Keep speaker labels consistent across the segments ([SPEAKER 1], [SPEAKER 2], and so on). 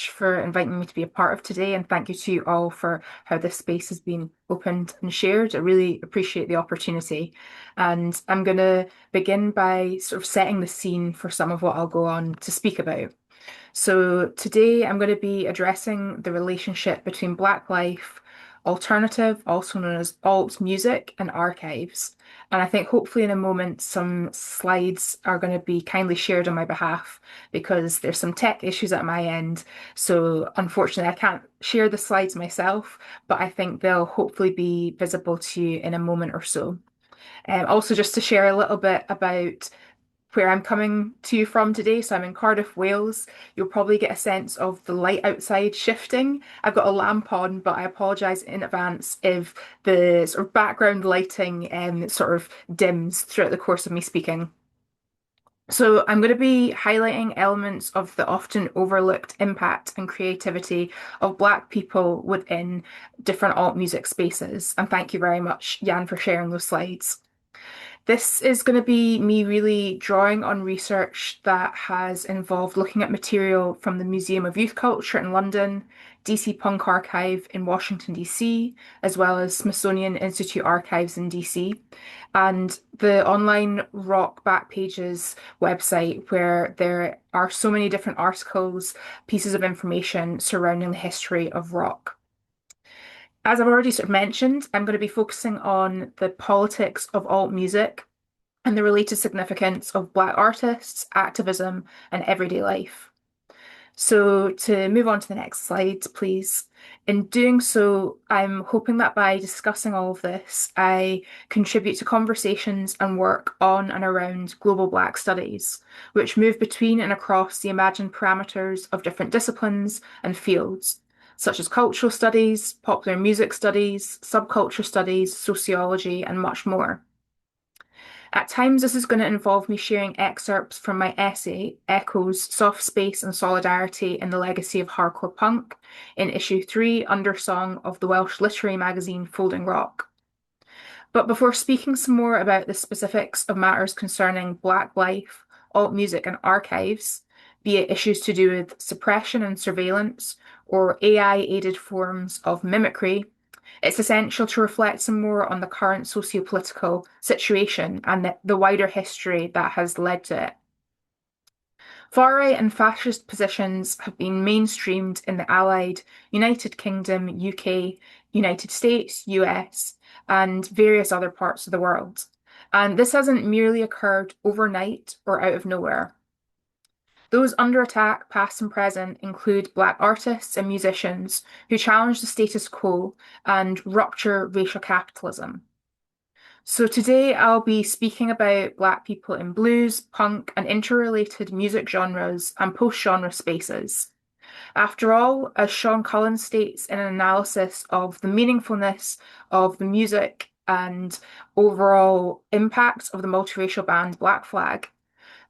[SPEAKER 1] much for inviting me to be a part of today, and thank you to you all for how this space has been opened and shared. I really appreciate the opportunity. And I'm going to begin by sort of setting the scene for some of what I'll go on to speak about. So today I'm going to be addressing the relationship between Black life, alternative, also known as alt music, and archives. And I think hopefully in a moment some slides are going to be kindly shared on my behalf because there's some tech issues at my end. So unfortunately I can't share the slides myself, but I think they'll hopefully be visible to you in a moment or so. Also, just to share a little bit about where I'm coming to you from today. So I'm in Cardiff, Wales. You'll probably get a sense of the light outside shifting. I've got a lamp on, but I apologise in advance if the sort of background lighting sort of dims throughout the course of me speaking. So I'm going to be highlighting elements of the often overlooked impact and creativity of Black people within different alt music spaces. And thank you very much, Jan, for sharing those slides. This is going to be me really drawing on research that has involved looking at material from the Museum of Youth Culture in London, DC Punk Archive in Washington, DC, as well as Smithsonian Institute Archives in DC, and the online rock Backpages website, where there are so many different articles, pieces of information surrounding the history of rock. As I've already sort of mentioned, I'm going to be focusing on the politics of alt music and the related significance of Black artists, activism, and everyday life. So, to move on to the next slide, please. In doing so, I'm hoping that by discussing all of this, I contribute to conversations and work on and around global Black studies, which move between and across the imagined parameters of different disciplines and fields, such as cultural studies, popular music studies, subculture studies, sociology, and much more. At times, this is going to involve me sharing excerpts from my essay, Echoes, Soft Space and Solidarity in the Legacy of Hardcore Punk, in issue 3, Undersong of the Welsh literary magazine Folding Rock. But before speaking some more about the specifics of matters concerning Black life, alt music, and archives, be it issues to do with suppression and surveillance, or AI-aided forms of mimicry, it's essential to reflect some more on the current socio-political situation and the wider history that has led to it. Far-right and fascist positions have been mainstreamed in the Allied United Kingdom, UK, United States, US, and various other parts of the world. And this hasn't merely occurred overnight or out of nowhere. Those under attack, past and present, include Black artists and musicians who challenge the status quo and rupture racial capitalism. So today I'll be speaking about Black people in blues, punk, and interrelated music genres and post-genre spaces. After all, as Sean Cullen states in an analysis of the meaningfulness of the music and overall impact of the multiracial band Black Flag,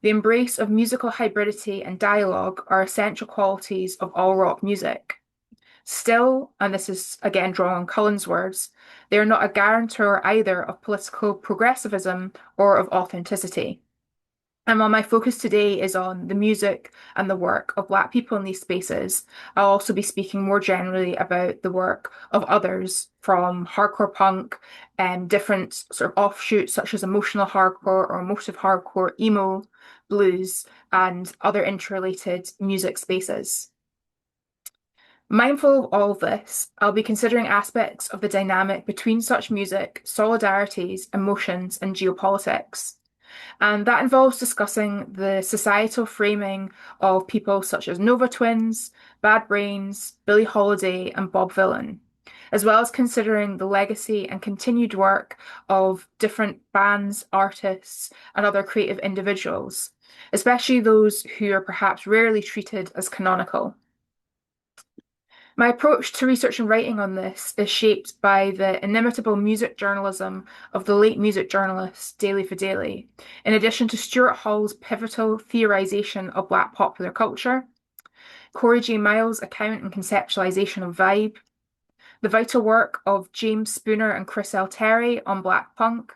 [SPEAKER 1] the embrace of musical hybridity and dialogue are essential qualities of all rock music. Still, and this is again drawn on Cullen's words, they are not a guarantor either of political progressivism or of authenticity. And while my focus today is on the music and the work of Black people in these spaces, I'll also be speaking more generally about the work of others from hardcore punk and different sort of offshoots such as emotional hardcore or emotive hardcore, emo, blues, and other interrelated music spaces. Mindful of all of this, I'll be considering aspects of the dynamic between such music, solidarities, emotions, and geopolitics. And that involves discussing the societal framing of people such as Nova Twins, Bad Brains, Billie Holiday, and Bob Vylan, as well as considering the legacy and continued work of different bands, artists, and other creative individuals, especially those who are perhaps rarely treated as canonical. My approach to research and writing on this is shaped by the inimitable music journalism of the late music journalist Daily for Daily, in addition to Stuart Hall's pivotal theorization of Black popular culture, Corey J. Miles' account and conceptualization of vibe, the vital work of James Spooner and Chris L. Terry on Black punk,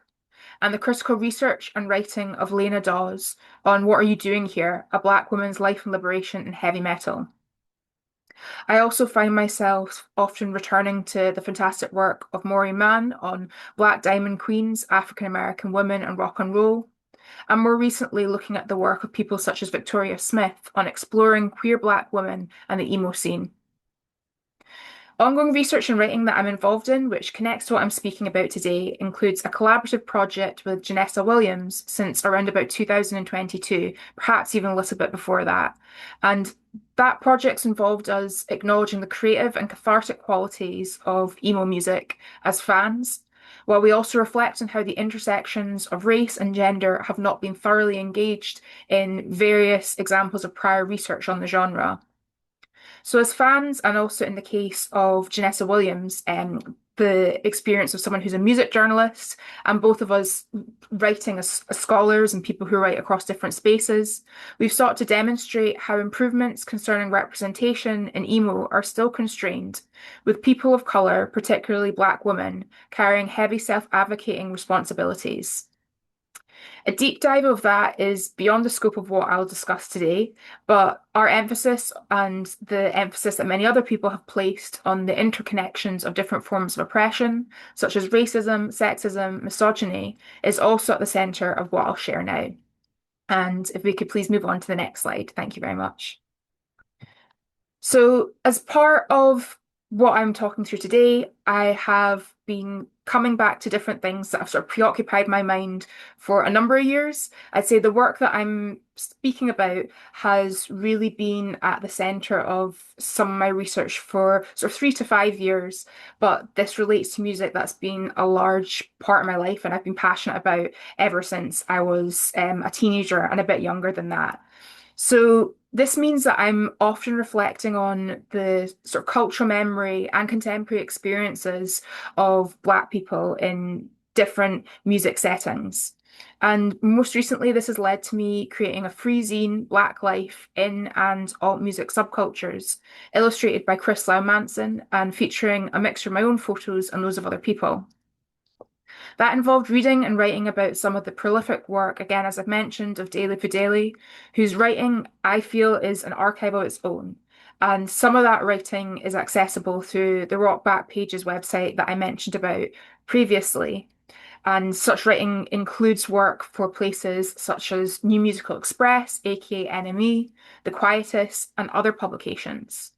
[SPEAKER 1] and the critical research and writing of Lena Dawes on What Are You Doing Here? A Black Woman's Life and Liberation in Heavy Metal. I also find myself often returning to the fantastic work of Maureen Mann on Black Diamond Queens, African American women, and rock and roll, and more recently looking at the work of people such as Victoria Smith on exploring queer Black women and the emo scene. Ongoing research and writing that I'm involved in, which connects to what I'm speaking about today, includes a collaborative project with Janessa Williams since around about 2022, perhaps even a little bit before that. And that project's involved us acknowledging the creative and cathartic qualities of emo music as fans, while we also reflect on how the intersections of race and gender have not been thoroughly engaged in various examples of prior research on the genre. So, as fans, and also in the case of Janessa Williams, the experience of someone who's a music journalist, and both of us writing as scholars and people who write across different spaces, we've sought to demonstrate how improvements concerning representation in emo are still constrained, with people of colour, particularly Black women, carrying heavy self-advocating responsibilities. A deep dive of that is beyond the scope of what I'll discuss today, but our emphasis and the emphasis that many other people have placed on the interconnections of different forms of oppression, such as racism, sexism, misogyny, is also at the centre of what I'll share now. And if we could please move on to the next slide. Thank you very much. So, as part of what I'm talking through today, I have been coming back to different things that have sort of preoccupied my mind for a number of years. I'd say the work that I'm speaking about has really been at the centre of some of my research for sort of 3 to 5 years, but this relates to music that's been a large part of my life and I've been passionate about ever since I was a teenager and a bit younger than that. So this means that I'm often reflecting on the sort of cultural memory and contemporary experiences of Black people in different music settings. And most recently, this has led to me creating a free zine, Black Life in and alt music subcultures, illustrated by Chris Lau Manson and featuring a mixture of my own photos and those of other people. That involved reading and writing about some of the prolific work, again, as I've mentioned, of Daily Fideli, whose writing I feel is an archive of its own. And some of that writing is accessible through the Rock Backpages website that I mentioned about previously. And such writing includes work for places such as New Musical Express, aka NME, The Quietus, and other publications.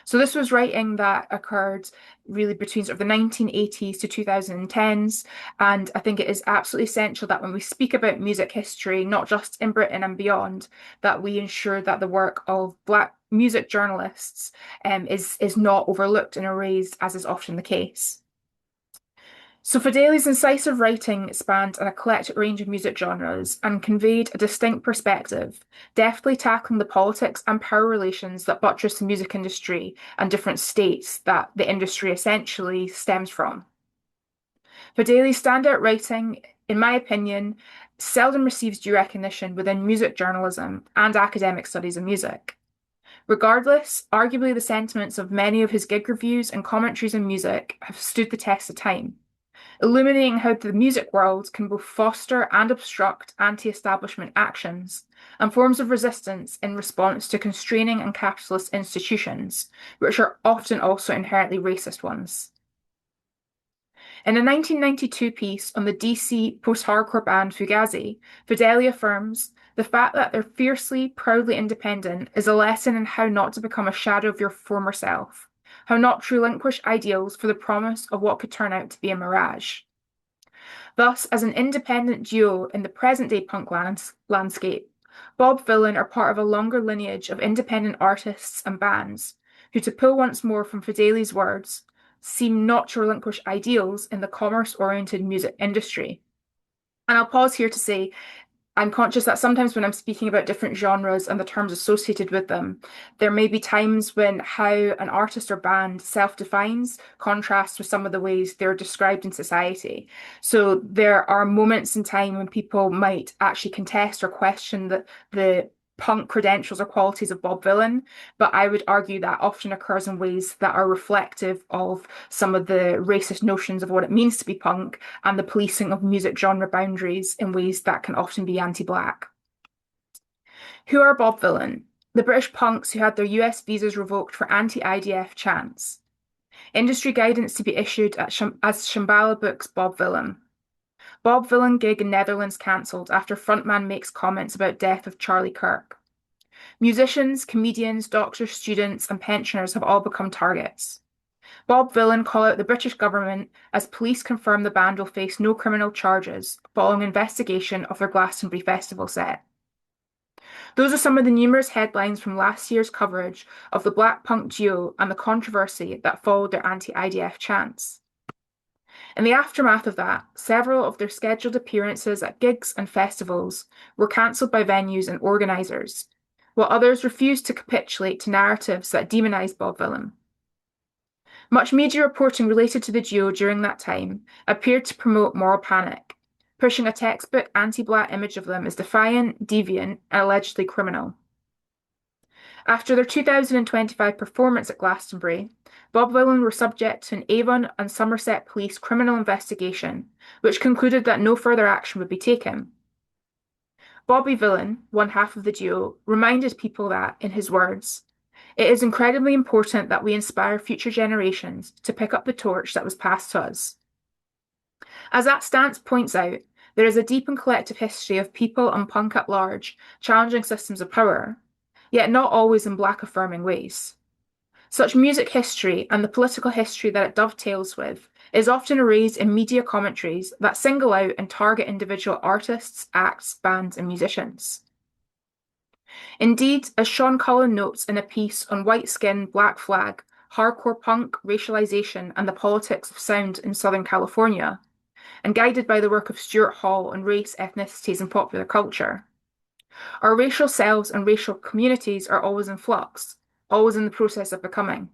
[SPEAKER 1] So this was writing that occurred really between sort of the 1980s to 2010s. And I think it is absolutely essential that when we speak about music history, not just in Britain and beyond, that we ensure that the work of Black music journalists is not overlooked and erased, as is often the case. So Fideli's incisive writing spanned an eclectic range of music genres and conveyed a distinct perspective, deftly tackling the politics and power relations that buttress the music industry and different states that the industry essentially stems from. Fideli's standout writing, in my opinion, seldom receives due recognition within music journalism and academic studies of music. Regardless, arguably the sentiments of many of his gig reviews and commentaries on music have stood the test of time, illuminating how the music world can both foster and obstruct anti-establishment actions and forms of resistance in response to constraining and capitalist institutions, which are often also inherently racist ones. In a 1992 piece on the DC post-hardcore band Fugazi, Fideli affirms, the fact that they're fiercely, proudly independent is a lesson in how not to become a shadow of your former self, how not to relinquish ideals for the promise of what could turn out to be a mirage. Thus, as an independent duo in the present-day punk landscape, Bob Vylan are part of a longer lineage of independent artists and bands who, to pull once more from Fideli's words, seem not to relinquish ideals in the commerce-oriented music industry. And I'll pause here to say I'm conscious that sometimes when I'm speaking about different genres and the terms associated with them, there may be times when how an artist or band self-defines contrasts with some of the ways they're described in society. So there are moments in time when people might actually contest or question the punk credentials or qualities of Bob Vylan, but I would argue that often occurs in ways that are reflective of some of the racist notions of what it means to be punk and the policing of music genre boundaries in ways that can often be anti-Black. Who are Bob Vylan? The British punks who had their US visas revoked for anti-IDF chants. Industry guidance to be issued as Shambhala books Bob Villain. Bob Villain gig in Netherlands cancelled after frontman makes comments about death of Charlie Kirk. Musicians, comedians, doctors, students, and pensioners have all become targets. Bob Villain call out the British government as police confirm the band will face no criminal charges following investigation of their Glastonbury Festival set. Those are some of the numerous headlines from last year's coverage of the black punk duo and the controversy that followed their anti-IDF chants. In the aftermath of that, several of their scheduled appearances at gigs and festivals were cancelled by venues and organisers, while others refused to capitulate to narratives that demonised Bob Villain. Much media reporting related to the duo during that time appeared to promote moral panic, pushing a textbook anti-black image of them as defiant, deviant, and allegedly criminal. After their 2025 performance at Glastonbury, Bob Villain were subject to an Avon and Somerset police criminal investigation, which concluded that no further action would be taken. Bobby Villain, one half of the duo, reminded people that, in his words, "It is incredibly important that we inspire future generations to pick up the torch that was passed to us." As that stance points out, there is a deep and collective history of people and punk at large challenging systems of power, yet not always in black affirming ways. Such music history and the political history that it dovetails with is often erased in media commentaries that single out and target individual artists, acts, bands, and musicians. Indeed, as Sean Cullen notes in a piece on White Skin, Black Flag, Hardcore Punk, Racialization, and the Politics of Sound in Southern California, and guided by the work of Stuart Hall on race, ethnicities, and popular culture, our racial selves and racial communities are always in flux, always in the process of becoming.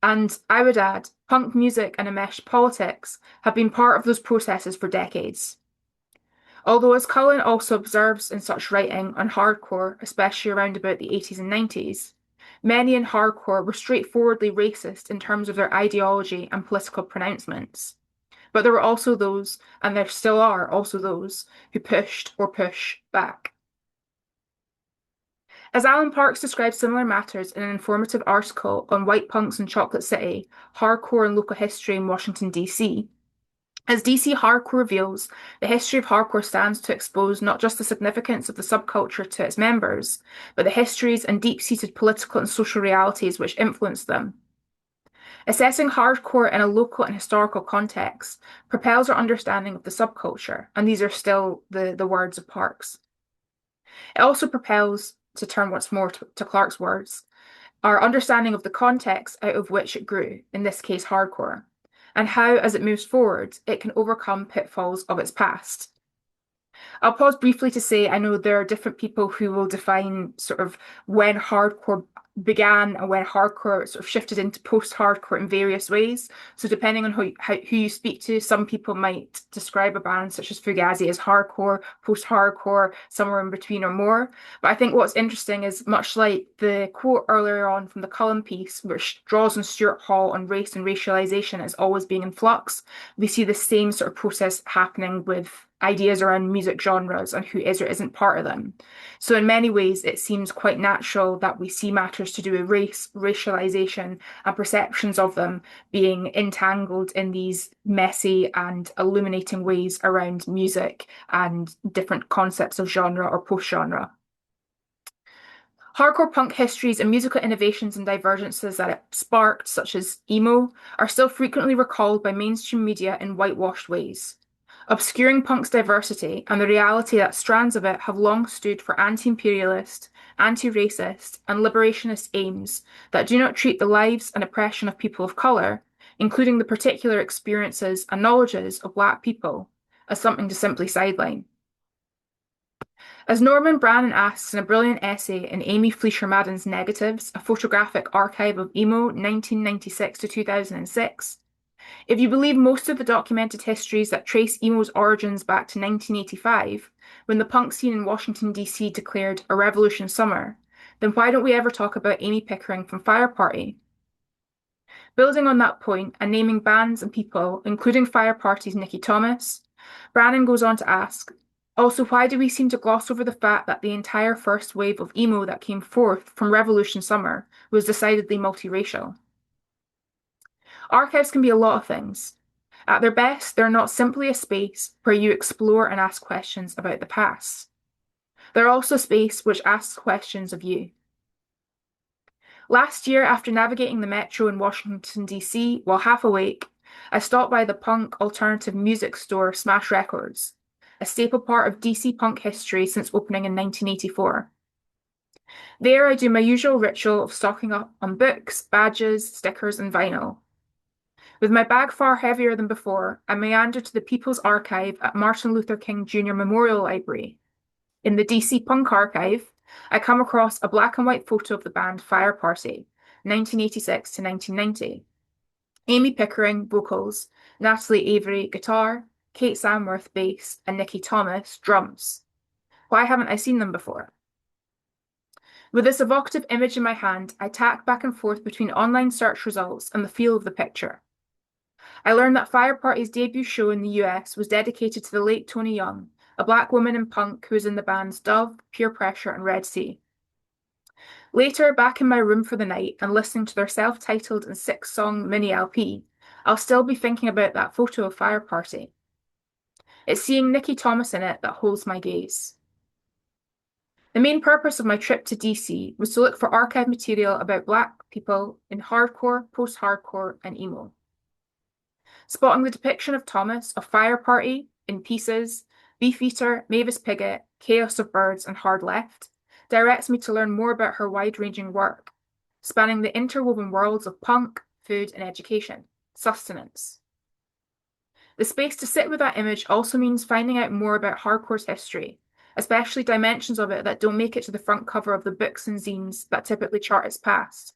[SPEAKER 1] And I would add, punk music and enmeshed politics have been part of those processes for decades. Although, as Cullen also observes in such writing on hardcore, especially around about the 80s and 90s, many in hardcore were straightforwardly racist in terms of their ideology and political pronouncements. But there were also those, and there still are also those, who pushed or push back. As Alan Parks describes similar matters in an informative article on white punks in Chocolate City, hardcore and local history in Washington, D.C., as DC Hardcore reveals, the history of hardcore stands to expose not just the significance of the subculture to its members, but the histories and deep-seated political and social realities which influence them. Assessing hardcore in a local and historical context propels our understanding of the subculture, and these are still the words of Parks. It also propels, to turn once more to Clark's words, our understanding of the context out of which it grew, in this case hardcore, and how, as it moves forward, it can overcome pitfalls of its past. I'll pause briefly to say I know there are different people who will define sort of when hardcore began and when hardcore sort of shifted into post-hardcore in various ways. So depending on who you speak to, some people might describe a band such as Fugazi as hardcore, post-hardcore, somewhere in between or more. But I think what's interesting is, much like the quote earlier on from the Cullen piece, which draws on Stuart Hall on race and racialization as always being in flux, we see the same sort of process happening with ideas around music genres and who is or isn't part of them. So in many ways, it seems quite natural that we see matters to do with race, racialization, and perceptions of them being entangled in these messy and illuminating ways around music and different concepts of genre or post-genre. Hardcore punk histories and musical innovations and divergences that it sparked, such as emo, are still frequently recalled by mainstream media in whitewashed ways, obscuring punk's diversity and the reality that strands of it have long stood for anti-imperialist, anti-racist, and liberationist aims that do not treat the lives and oppression of people of colour, including the particular experiences and knowledges of Black people, as something to simply sideline. As Norman Brannon asks in a brilliant essay in Amy Fleischer Madden's Negatives, a photographic archive of emo 1996 to 2006, if you believe most of the documented histories that trace emo's origins back to 1985, when the punk scene in Washington, D.C. declared a revolution summer, then why don't we ever talk about Amy Pickering from Fire Party? Building on that point and naming bands and people, including Fire Party's Nikki Thomas, Brannon goes on to ask, Also, why do we seem to gloss over the fact that the entire first wave of emo that came forth from Revolution Summer was decidedly multiracial? Archives can be a lot of things. At their best, they're not simply a space where you explore and ask questions about the past. They're also a space which asks questions of you. Last year, after navigating the metro in Washington, D.C., while half awake, I stopped by the punk alternative music store Smash Records, a staple part of DC punk history since opening in 1984. There, I do my usual ritual of stocking up on books, badges, stickers, and vinyl. With my bag far heavier than before, I meander to the People's Archive at Martin Luther King Jr. Memorial Library. In the DC Punk Archive, I come across a black and white photo of the band Fire Party, 1986 to 1990. Amy Pickering, vocals, Natalie Avery, guitar, Kate Samworth, bass, and Nikki Thomas, drums. Why haven't I seen them before? With this evocative image in my hand, I tack back and forth between online search results and the feel of the picture. I learned that Fire Party's debut show in the US was dedicated to the late Tony Young, a black woman in punk who was in the bands Dove, Pure Pressure, and Red Sea. Later, back in my room for the night and listening to their self-titled and 6-song mini LP, I'll still be thinking about that photo of Fire Party. It's seeing Nikki Thomas in it that holds my gaze. The main purpose of my trip to DC was to look for archive material about Black people in hardcore, post-hardcore, and emo. Spotting the depiction of Thomas of Fire Party, In Pieces, Beefeater, Mavis Piggott, Chaos of Birds, and Hard Left directs me to learn more about her wide-ranging work, spanning the interwoven worlds of punk, food, and education, sustenance. The space to sit with that image also means finding out more about hardcore's history, especially dimensions of it that don't make it to the front cover of the books and zines that typically chart its past.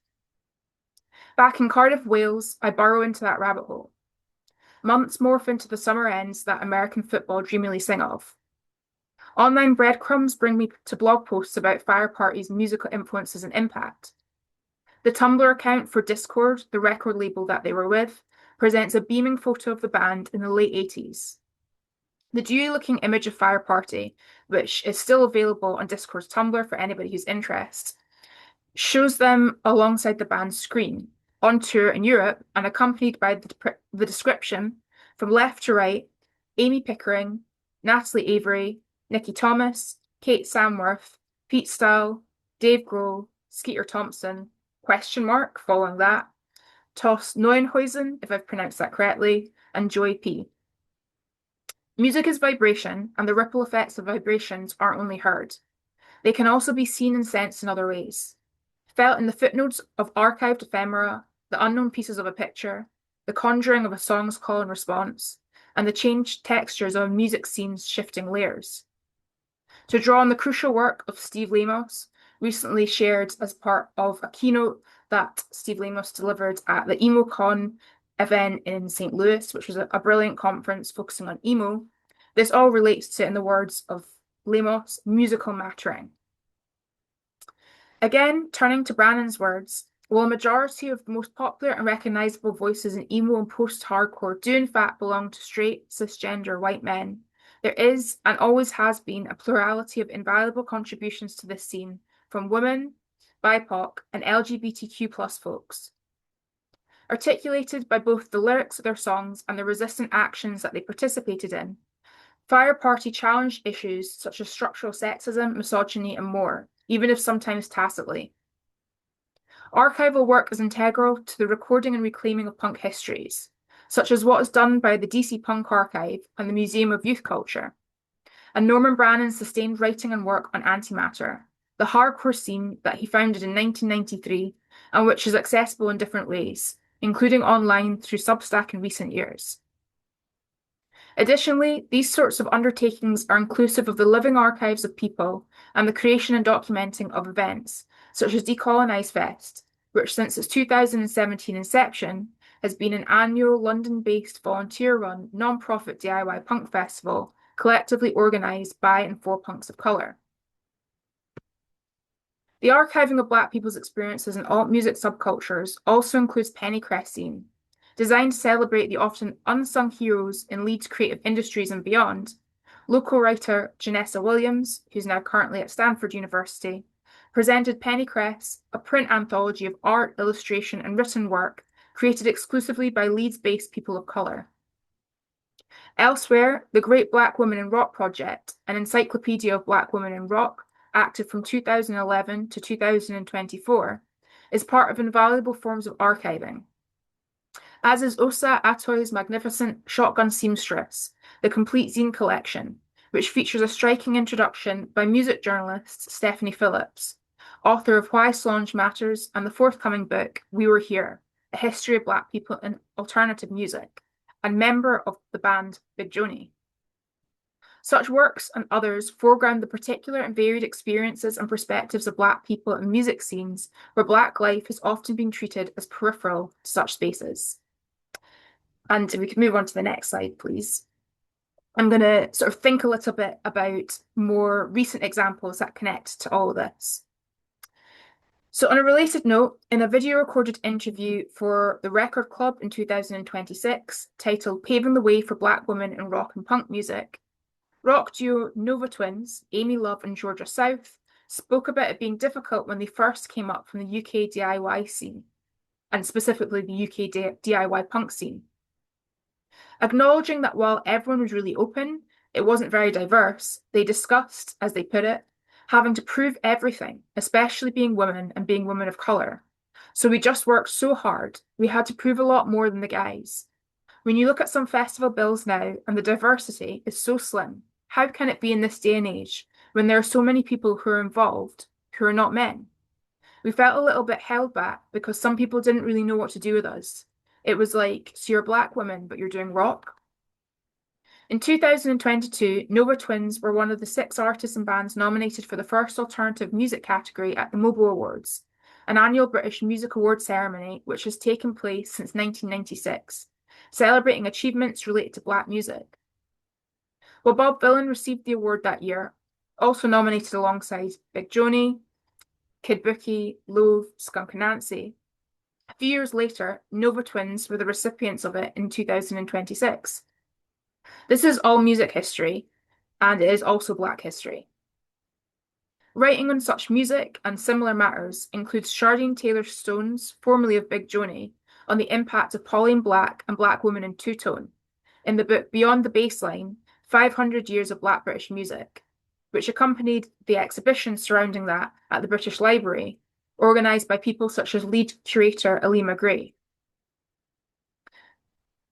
[SPEAKER 1] Back in Cardiff, Wales, I burrow into that rabbit hole. Months morph into the summer ends that American football dreamily sing of. Online breadcrumbs bring me to blog posts about Fire Party's musical influences and impact. The Tumblr account for Discord, the record label that they were with, presents a beaming photo of the band in the late 80s. The dewy-looking image of Fire Party, which is still available on Discord's Tumblr for anybody who's interested, shows them alongside the band's screen, on tour in Europe and accompanied by the description, from left to right, Amy Pickering, Natalie Avery, Nikki Thomas, Kate Samworth, Pete Stahl, Dave Grohl, Skeeter Thompson, question mark, following that, Toss Neuenhuizen, if I've pronounced that correctly, and Joy P. Music is vibration, and the ripple effects of vibrations aren't only heard. They can also be seen and sensed in other ways. Felt in the footnotes of archived ephemera, the unknown pieces of a picture, the conjuring of a song's call and response, and the changed textures of a music scene's shifting layers. To draw on the crucial work of Steve Lamos, recently shared as part of a keynote that Steve Lamos delivered at the EmoCon event in St. Louis, which was a brilliant conference focusing on emo, this all relates to, in the words of Lamos, musical mattering. Again, turning to Brannon's words, while a majority of the most popular and recognisable voices in emo and post-hardcore do in fact belong to straight, cisgender white men, there is, and always has been, a plurality of invaluable contributions to this scene from women, BIPOC, and LGBTQ+ folks. Articulated by both the lyrics of their songs and the resistant actions that they participated in, Fire Party challenged issues such as structural sexism, misogyny, and more, even if sometimes tacitly. Archival work is integral to the recording and reclaiming of punk histories, such as what is done by the DC Punk Archive and the Museum of Youth Culture, and Norman Brannon's sustained writing and work on antimatter, the hardcore scene that he founded in 1993 and which is accessible in different ways, including online through Substack in recent years. Additionally, these sorts of undertakings are inclusive of the living archives of people and the creation and documenting of events, such as Decolonise Fest, which since its 2017 inception has been an annual London-based volunteer-run non-profit DIY punk festival collectively organised by and for punks of colour. The archiving of Black people's experiences in alt music subcultures also includes Penny Crest Scene, designed to celebrate the often unsung heroes in Leeds creative industries and beyond, Local writer Janessa Williams, who's now currently at Stanford University, presented Pennycress, a print anthology of art, illustration, and written work created exclusively by Leeds-based people of colour. Elsewhere, the Great Black Women in Rock Project, an encyclopedia of Black women in rock, active from 2011 to 2024, is part of invaluable forms of archiving. As is Osa Atoy's magnificent Shotgun Seamstress, the complete zine collection, which features a striking introduction by music journalist Stephanie Phillips, author of Why Solange Matters and the forthcoming book We Were Here, A History of Black People in Alternative Music, and member of the band Big Joni. Such works and others foreground the particular and varied experiences and perspectives of Black people in music scenes where Black life has often been treated as peripheral to such spaces. And if we could move on to the next slide, please. I'm going to sort of think a little bit about more recent examples that connect to all of this. So on a related note, in a video recorded interview for The Record Club in 2026, titled Paving the Way for Black Women in Rock and Punk Music, rock duo Nova Twins, Amy Love and Georgia South, spoke about it being difficult when they first came up from the UK DIY scene, and specifically the UK DIY punk scene. Acknowledging that while everyone was really open, it wasn't very diverse, they discussed, as they put it, having to prove everything, especially being women and being women of colour. So we just worked so hard, we had to prove a lot more than the guys. When you look at some festival bills now and the diversity is so slim, how can it be in this day and age when there are so many people who are involved who are not men? We felt a little bit held back because some people didn't really know what to do with us. It was like, so you're a Black woman, but you're doing rock? In 2022, Nova Twins were one of the 6 artists and bands nominated for the first alternative music category at the MOBO Awards, an annual British music award ceremony which has taken place since 1996, celebrating achievements related to Black music. While Bob Vylan received the award that year, also nominated alongside Big Joni, Kid Bookie, Loathe, Skunk Anansie, a few years later, Nova Twins were the recipients of it in 2026. This is all music history, and it is also Black history. Writing on such music and similar matters includes Shardine Taylor-Stone's, formerly of Big Joni, on the impact of Pauline Black and Black women in two-tone, in the book Beyond the Baseline, 500 Years of Black British Music, which accompanied the exhibition surrounding that at the British Library, organised by people such as lead curator Alima Gray.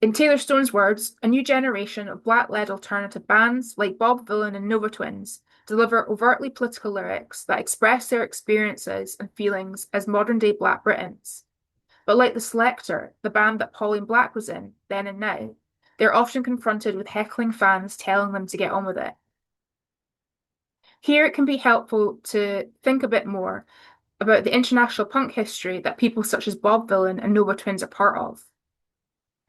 [SPEAKER 1] In Taylor-Stone's words, a new generation of Black-led alternative bands like Bob Vylan and Nova Twins deliver overtly political lyrics that express their experiences and feelings as modern-day Black Britons. But like The Selector, the band that Pauline Black was in, then and now, they're often confronted with heckling fans telling them to get on with it. Here it can be helpful to think a bit more about the international punk history that people such as Bob Vylan and Nova Twins are part of.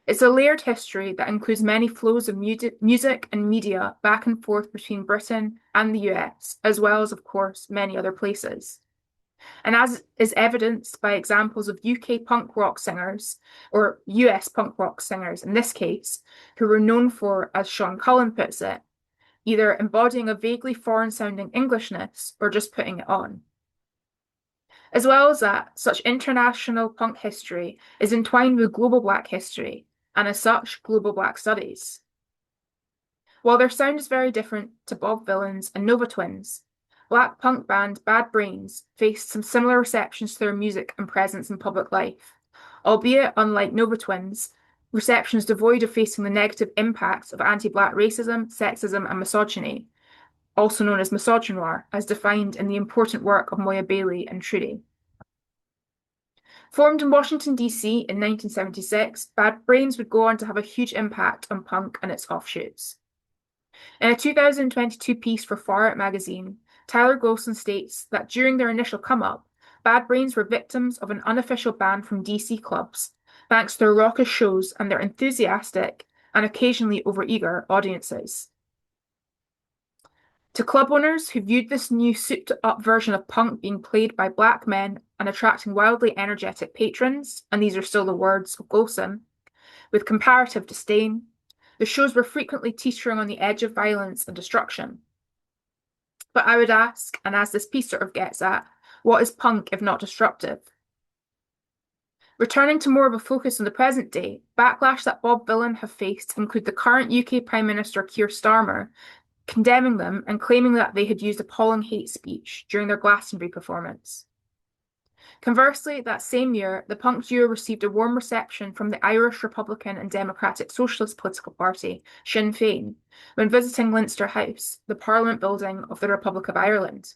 [SPEAKER 1] It's a layered history that includes many flows of music and media back and forth between Britain and the US, as well as, of course, many other places. And as is evidenced by examples of UK punk rock singers, or US punk rock singers in this case, who were known for, as Sean Cullen puts it, either embodying a vaguely foreign-sounding Englishness or just putting it on. As well as that, such international punk history is entwined with global Black history, and as such, global Black studies. While their sound is very different to Bob Vylan's and Nova Twins, Black punk band Bad Brains faced some similar receptions to their music and presence in public life, albeit, unlike Nova Twins, receptions devoid of facing the negative impacts of anti-Black racism, sexism, and misogyny, also known as misogynoir, as defined in the important work of Moya Bailey and Trudy. Formed in Washington, D.C. in 1976, Bad Brains would go on to have a huge impact on punk and its offshoots. In a 2022 piece for Far Out magazine, Tyler Golson states that during their initial come-up, Bad Brains were victims of an unofficial ban from DC clubs, thanks to their raucous shows and their enthusiastic and occasionally overeager audiences. To club owners who viewed this new souped-up version of punk being played by Black men and attracting wildly energetic patrons, and these are still the words of Golson, with comparative disdain, The shows were frequently teetering on the edge of violence and destruction. But I would ask, and as this piece sort of gets at, what is punk if not disruptive? Returning to more of a focus on the present day, backlash that Bob Dylan have faced include the current UK Prime Minister Keir Starmer condemning them and claiming that they had used appalling hate speech during their Glastonbury performance. Conversely, that same year, the punk duo received a warm reception from the Irish Republican and Democratic Socialist political party, Sinn Féin, when visiting Leinster House, the Parliament building of the Republic of Ireland.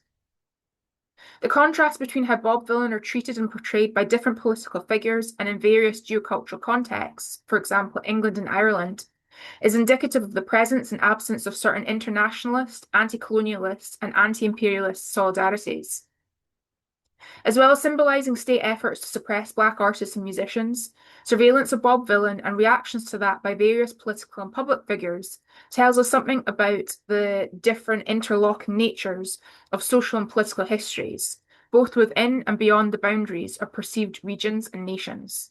[SPEAKER 1] The contrast between how Bob Dylan are treated and portrayed by different political figures and in various geocultural contexts, for example, England and Ireland, is indicative of the presence and absence of certain internationalist, anti-colonialist, and anti-imperialist solidarities. As well as symbolising state efforts to suppress Black artists and musicians, surveillance of Bob Dylan and reactions to that by various political and public figures tells us something about the different interlocking natures of social and political histories, both within and beyond the boundaries of perceived regions and nations.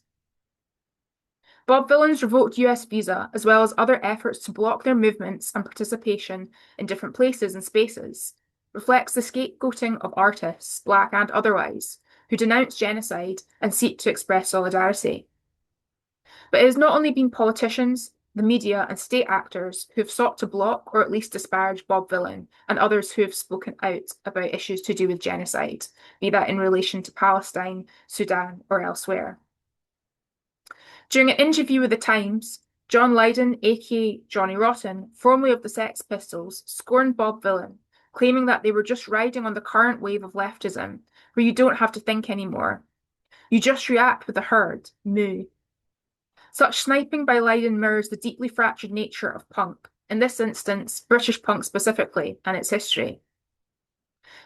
[SPEAKER 1] Bob Dylan's revoked US visa, as well as other efforts to block their movements and participation in different places and spaces, reflects the scapegoating of artists, Black and otherwise, who denounce genocide and seek to express solidarity. But it has not only been politicians, the media, and state actors who have sought to block or at least disparage Bob Dylan and others who have spoken out about issues to do with genocide, be that in relation to Palestine, Sudan, or elsewhere. During an interview with The Times, John Lydon, aka Johnny Rotten, formerly of the Sex Pistols, scorned Bob Dylan, claiming that they were just riding on the current wave of leftism, where you don't have to think anymore. You just react with the herd, moo. Such sniping by Lydon mirrors the deeply fractured nature of punk, in this instance, British punk specifically, and its history.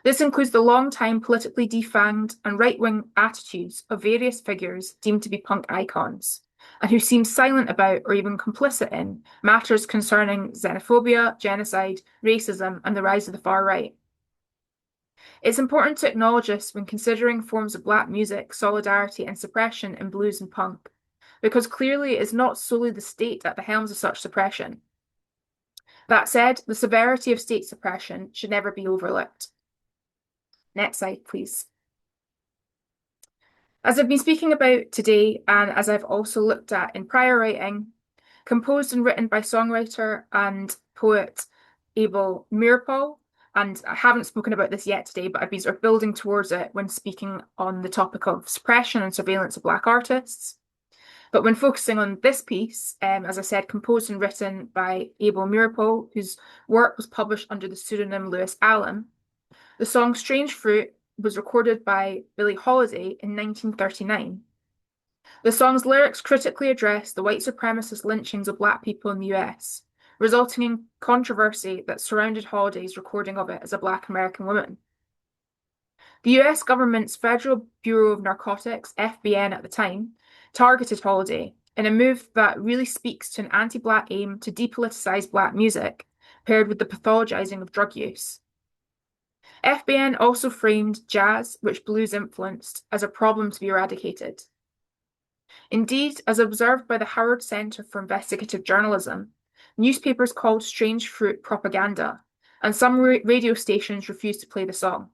[SPEAKER 1] This includes the long-time politically defanged and right-wing attitudes of various figures deemed to be punk icons, and who seem silent about or even complicit in matters concerning xenophobia, genocide, racism, and the rise of the far right. It's important to acknowledge this when considering forms of Black music, solidarity, and suppression in blues and punk, because clearly it is not solely the state at the helms of such suppression. That said, the severity of state suppression should never be overlooked. Next slide, please. As I've been speaking about today, and as I've also looked at in prior writing, composed and written by songwriter and poet Abel Meeropol, and I haven't spoken about this yet today, but I've been sort of building towards it when speaking on the topic of suppression and surveillance of Black artists. But when focusing on this piece, as I said, composed and written by Abel Meeropol, whose work was published under the pseudonym Lewis Allen, the song Strange Fruit was recorded by Billie Holiday in 1939. The song's lyrics critically address the white supremacist lynchings of Black people in the US, resulting in controversy that surrounded Holiday's recording of it as a Black American woman. The US government's Federal Bureau of Narcotics, FBN at the time, targeted Holiday in a move that really speaks to an anti-Black aim to depoliticize Black music, paired with the pathologizing of drug use. FBN also framed jazz, which blues influenced, as a problem to be eradicated. Indeed, as observed by the Howard Center for Investigative Journalism, newspapers called Strange Fruit propaganda, and some radio stations refused to play the song.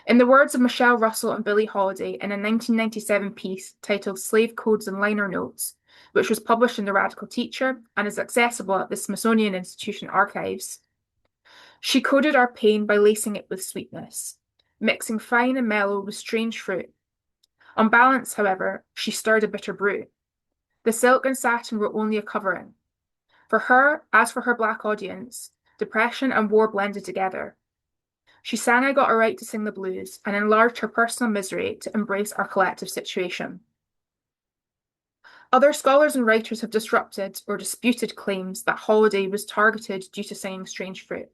[SPEAKER 1] In the words of Michelle Russell and Billie Holiday in a 1997 piece titled Slave Codes and Liner Notes, which was published in The Radical Teacher and is accessible at the Smithsonian Institution archives, she coded our pain by lacing it with sweetness, mixing fine and mellow with strange fruit. On balance, however, she stirred a bitter brew. The silk and satin were only a covering. For her, as for her Black audience, depression and war blended together. She sang I Got a Right to Sing the Blues and enlarged her personal misery to embrace our collective situation. Other scholars and writers have disrupted or disputed claims that Holiday was targeted due to singing Strange Fruit.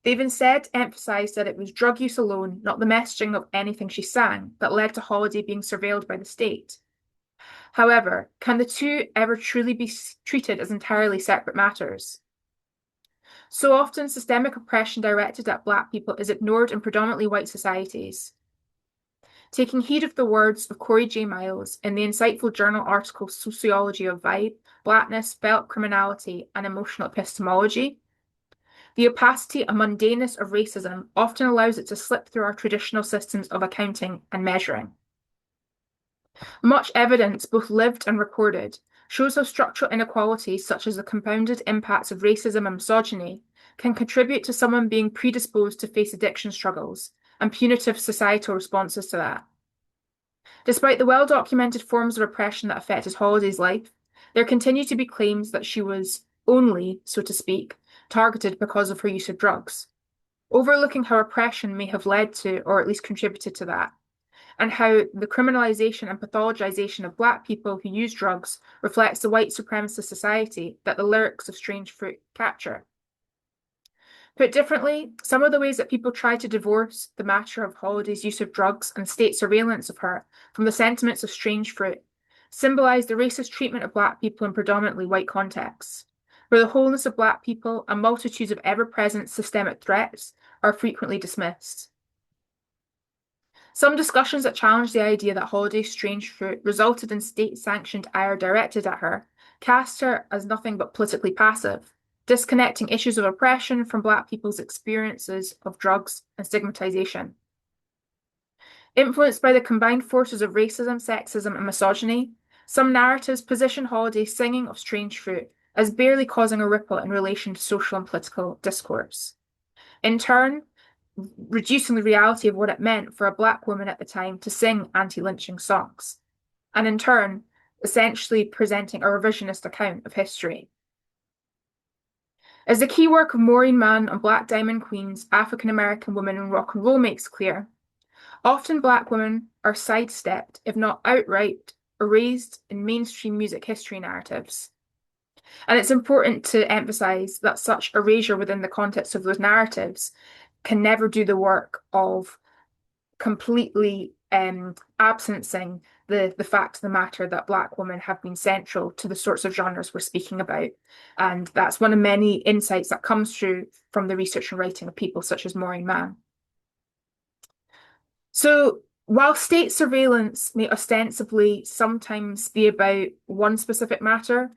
[SPEAKER 1] They've instead emphasised that it was drug use alone, not the messaging of anything she sang, that led to Holiday being surveilled by the state. However, can the two ever truly be treated as entirely separate matters? So often, systemic oppression directed at Black people is ignored in predominantly white societies. Taking heed of the words of Corey J. Miles in the insightful journal article Sociology of Vibe, Blackness, Felt Criminality, and Emotional Epistemology, the opacity and mundaneness of racism often allows it to slip through our traditional systems of accounting and measuring. Much evidence, both lived and recorded, shows how structural inequalities such as the compounded impacts of racism and misogyny can contribute to someone being predisposed to face addiction struggles and punitive societal responses to that. Despite the well-documented forms of oppression that affected Holiday's life, there continue to be claims that she was only, so to speak, targeted because of her use of drugs, overlooking how oppression may have led to, or at least contributed to that, and how the criminalization and pathologization of Black people who use drugs reflects the white supremacist society that the lyrics of Strange Fruit capture. Put differently, some of the ways that people try to divorce the matter of Holiday's use of drugs and state surveillance of her from the sentiments of Strange Fruit symbolize the racist treatment of Black people in predominantly white contexts, where the wholeness of Black people and multitudes of ever-present systemic threats are frequently dismissed. Some discussions that challenge the idea that Holiday's Strange Fruit resulted in state-sanctioned ire directed at her cast her as nothing but politically passive, disconnecting issues of oppression from Black people's experiences of drugs and stigmatization. Influenced by the combined forces of racism, sexism, and misogyny, some narratives position Holiday's singing of Strange Fruit as barely causing a ripple in relation to social and political discourse. In turn, reducing the reality of what it meant for a Black woman at the time to sing anti-lynching songs, and in turn, essentially presenting a revisionist account of history. As the key work of Maureen Mann on Black Diamond Queens, African-American Women in Rock and Roll makes clear, often Black women are sidestepped, if not outright erased in mainstream music history narratives. And it's important to emphasize that such erasure within the context of those narratives can never do the work of completely absencing the fact of the matter that Black women have been central to the sorts of genres we're speaking about. And that's one of many insights that comes through from the research and writing of people such as Maureen Mann. So while state surveillance may ostensibly sometimes be about one specific matter,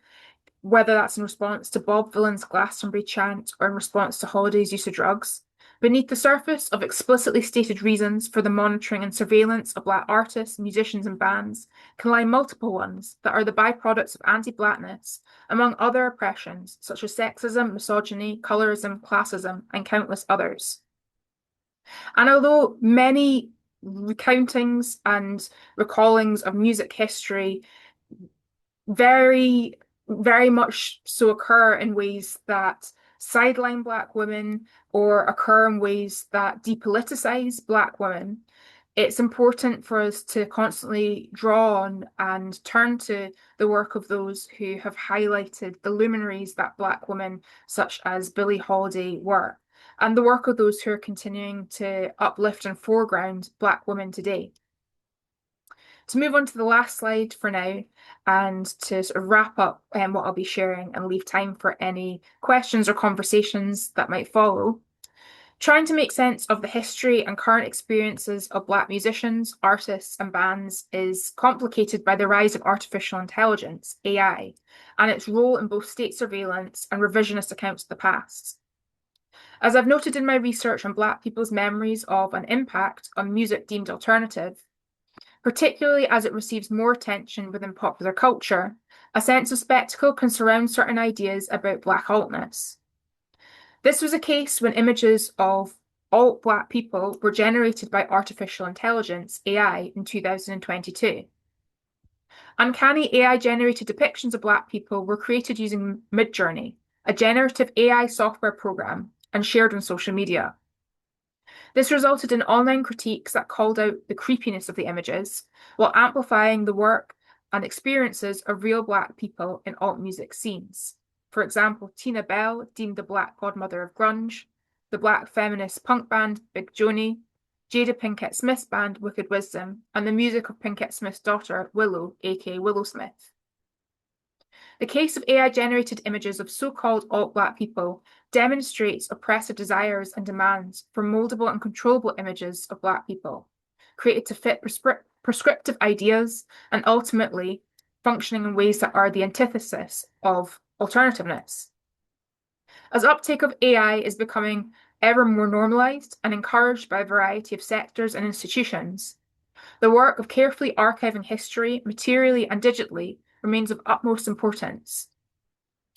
[SPEAKER 1] whether that's in response to Bob Dylan's Glastonbury chant or in response to Holiday's use of drugs, beneath the surface of explicitly stated reasons for the monitoring and surveillance of Black artists, musicians, and bands can lie multiple ones that are the byproducts of anti-Blackness, among other oppressions such as sexism, misogyny, colorism, classism, and countless others. And although many recountings and recallings of music history very much so occur in ways that sideline Black women or occur in ways that depoliticize Black women, it's important for us to constantly draw on and turn to the work of those who have highlighted the luminaries that Black women such as Billie Holiday were, and the work of those who are continuing to uplift and foreground Black women today. To move on to the last slide for now, and to sort of wrap up what I'll be sharing and leave time for any questions or conversations that might follow. Trying to make sense of the history and current experiences of Black musicians, artists, and bands is complicated by the rise of artificial intelligence, AI, and its role in both state surveillance and revisionist accounts of the past. As I've noted in my research on Black people's memories of an impact on music deemed alternative, particularly as it receives more attention within popular culture, a sense of spectacle can surround certain ideas about Black altness. This was a case when images of alt-Black people were generated by artificial intelligence, AI, in 2022. Uncanny AI-generated depictions of Black people were created using Midjourney, a generative AI software program, and shared on social media. This resulted in online critiques that called out the creepiness of the images, while amplifying the work and experiences of real Black people in alt music scenes. For example, Tina Bell, deemed the Black godmother of grunge, the Black feminist punk band Big Joni, Jada Pinkett Smith's band Wicked Wisdom, and the music of Pinkett Smith's daughter Willow, aka Willow Smith. The case of AI-generated images of so-called alt-Black people demonstrates oppressive desires and demands for moldable and controllable images of Black people, created to fit prescriptive ideas, and ultimately functioning in ways that are the antithesis of alternativeness. As uptake of AI is becoming ever more normalized and encouraged by a variety of sectors and institutions, the work of carefully archiving history, materially and digitally, remains of utmost importance.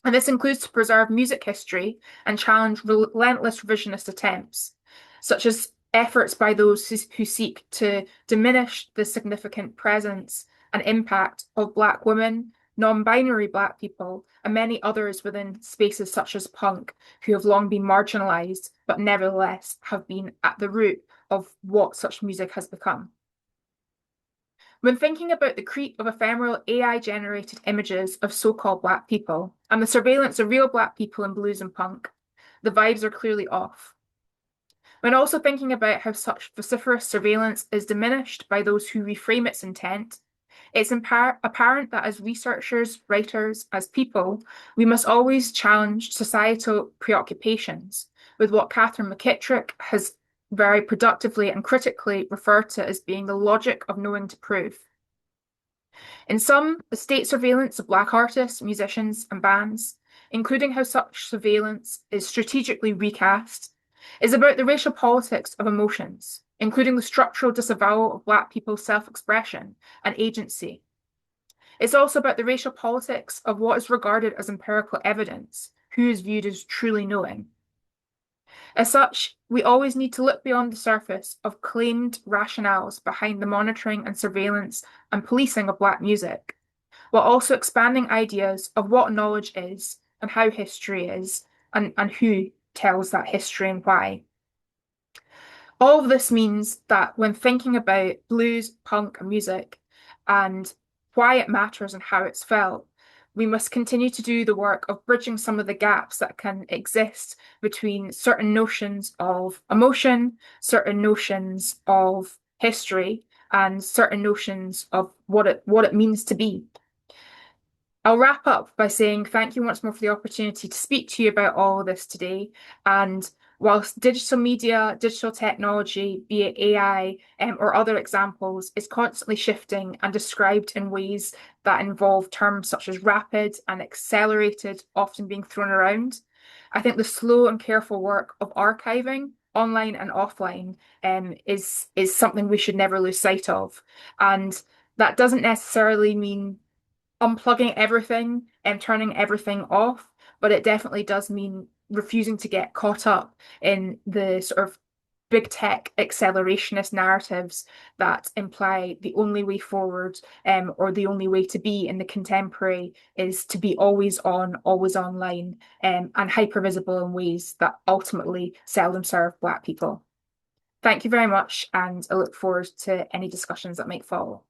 [SPEAKER 1] And this includes to preserve music history and challenge relentless revisionist attempts, such as efforts by those who seek to diminish the significant presence and impact of Black women, non-binary Black people, and many others within spaces such as punk, who have long been marginalized, but nevertheless have been at the root of what such music has become. When thinking about the creep of ephemeral AI-generated images of so-called Black people and the surveillance of real Black people in blues and punk, the vibes are clearly off. When also thinking about how such vociferous surveillance is diminished by those who reframe its intent, it's apparent that as researchers, writers, as people, we must always challenge societal preoccupations with what Catherine McKittrick has very productively and critically referred to as being the logic of knowing to prove. In sum, the state surveillance of Black artists, musicians, and bands, including how such surveillance is strategically recast, is about the racial politics of emotions, including the structural disavowal of Black people's self-expression and agency. It's also about the racial politics of what is regarded as empirical evidence, who is viewed as truly knowing. As such, we always need to look beyond the surface of claimed rationales behind the monitoring and surveillance and policing of Black music, while also expanding ideas of what knowledge is and how history is, and who tells that history and why. All of this means that when thinking about blues, punk, and music, and why it matters and how it's felt, we must continue to do the work of bridging some of the gaps that can exist between certain notions of emotion, certain notions of history, and certain notions of what it means to be. I'll wrap up by saying thank you once more for the opportunity to speak to you about all of this today. And whilst digital media, digital technology, be it AI or other examples, is constantly shifting and described in ways that involve terms such as rapid and accelerated often being thrown around, I think the slow and careful work of archiving, online and offline, is something we should never lose sight of. And that doesn't necessarily mean unplugging everything and turning everything off, but it definitely does mean refusing to get caught up in the sort of big tech accelerationist narratives that imply the only way forward, or the only way to be in the contemporary is to be always on, always online, and hyper-visible in ways that ultimately seldom serve Black people. Thank you very much, and I look forward to any discussions that might follow.